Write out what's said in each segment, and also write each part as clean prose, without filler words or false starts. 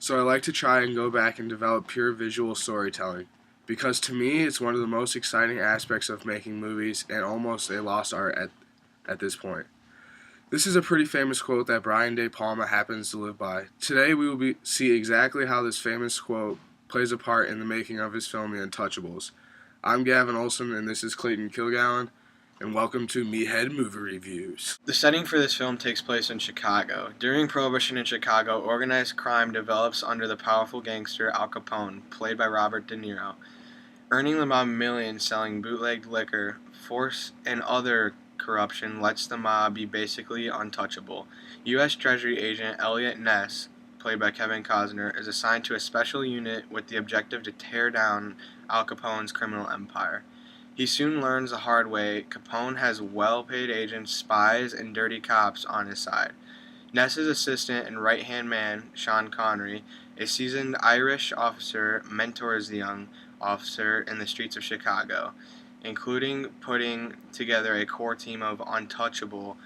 So I like to try and go back and develop pure visual storytelling, because to me it's one of the most exciting aspects of making movies and almost a lost art at this point. This is a pretty famous quote that Brian De Palma happens to live by. Today we will see exactly how this famous quote plays a part in the making of his film The Untouchables. I'm Gavin Olson and this is Clayton Kilgallon, and welcome to Meathead Movie Reviews. The setting for this film takes place in Chicago. During Prohibition in Chicago, organized crime develops under the powerful gangster Al Capone, played by Robert De Niro. Earning the mob millions selling bootlegged liquor, force, and other corruption lets the mob be basically untouchable. U.S. Treasury agent Elliot Ness, played by Kevin Costner, is assigned to a special unit with the objective to tear down Al Capone's criminal empire. He soon learns the hard way Capone has well-paid agents, spies, and dirty cops on his side. Ness's assistant and right-hand man, Sean Connery, a seasoned Irish officer, mentors the young officer in the streets of Chicago, including putting together a core team of untouchable,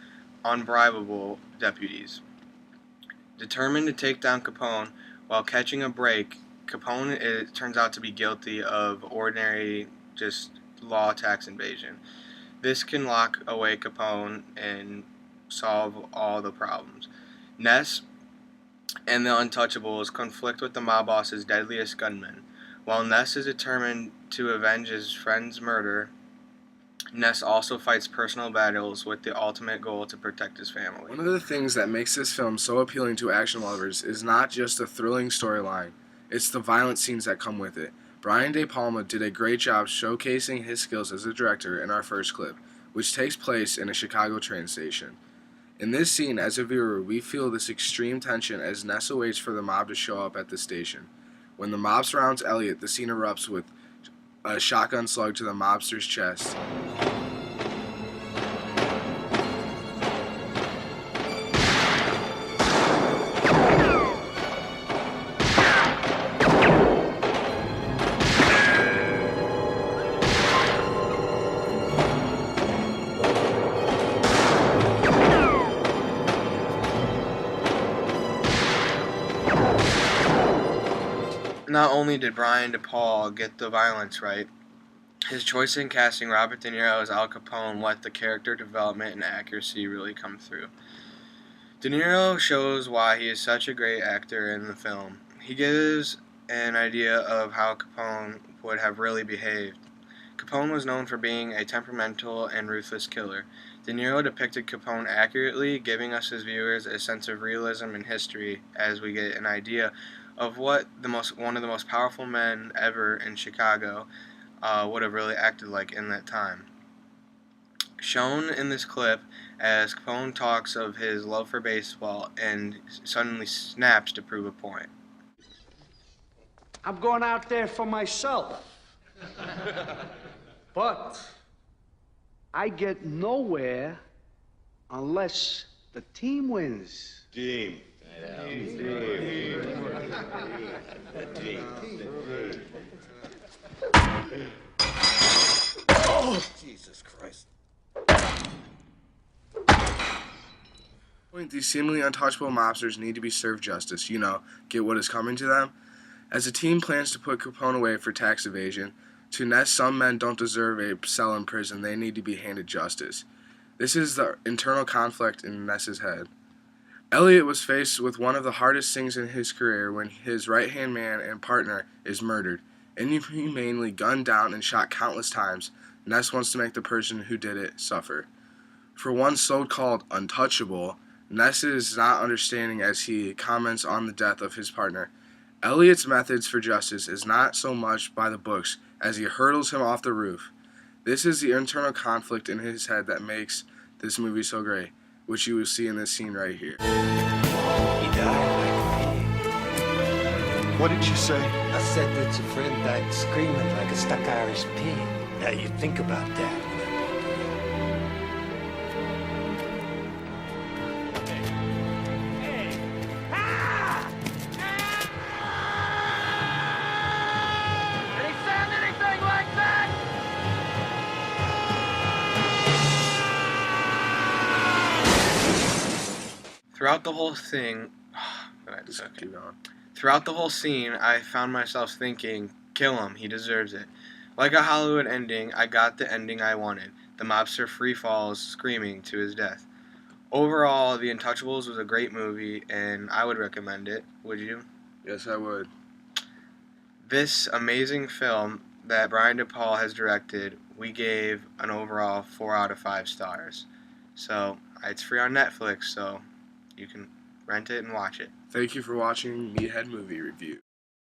unbribable deputies. Determined to take down Capone while catching a break, Capone turns out to be guilty of ordinary, law tax invasion. This can lock away Capone and solve all the problems. Ness and the Untouchables conflict with the mob boss's deadliest gunmen. While Ness is determined to avenge his friend's murder, Ness also fights personal battles with the ultimate goal to protect his family. One of the things that makes this film so appealing to action lovers is not just a thrilling storyline, it's the violent scenes that come with it. Brian De Palma did a great job showcasing his skills as a director in our first clip, which takes place in a Chicago train station. In this scene, as a viewer, we feel this extreme tension as Nessa waits for the mob to show up at the station. When the mob surrounds Elliot, the scene erupts with a shotgun slug to the mobster's chest. Not only did Brian De Palma get the violence right, his choice in casting Robert De Niro as Al Capone let the character development and accuracy really come through. De Niro shows why he is such a great actor in the film. He gives an idea of how Capone would have really behaved. Capone was known for being a temperamental and ruthless killer. De Niro depicted Capone accurately, giving us as viewers a sense of realism and history as we get an idea of what one of the most powerful men ever in Chicago would have really acted like in that time. Shown in this clip as Capone talks of his love for baseball and suddenly snaps to prove a point. I'm going out there for myself. But I get nowhere unless the team wins. Team. Oh, Jesus Christ. These seemingly untouchable mobsters need to be served justice, get what is coming to them. As the team plans to put Capone away for tax evasion, to Ness, some men don't deserve a cell in prison, they need to be handed justice. This is the internal conflict in Ness's head. Elliot was faced with one of the hardest things in his career when his right-hand man and partner is murdered, inhumanely gunned down and shot countless times. Ness wants to make the person who did it suffer. For one so-called untouchable, Ness is not understanding as he comments on the death of his partner. Elliot's methods for justice is not so much by the books as he hurdles him off the roof. This is the internal conflict in his head that makes this movie so great, which you will see in this scene right here. He died like What did you say? I said that your friend died screaming like a stuck Irish pig. Now you think about that. Throughout the whole thing, Throughout the whole scene, I found myself thinking, kill him, he deserves it. Like a Hollywood ending, I got the ending I wanted. The mobster free falls screaming to his death. Overall, The Untouchables was a great movie, and I would recommend it. Would you? Yes, I would. This amazing film that Brian De Paul has directed, we gave an overall 4 out of 5 stars. So, it's free on Netflix, so you can rent it and watch it. Thank you for watching Meathead Movie Review.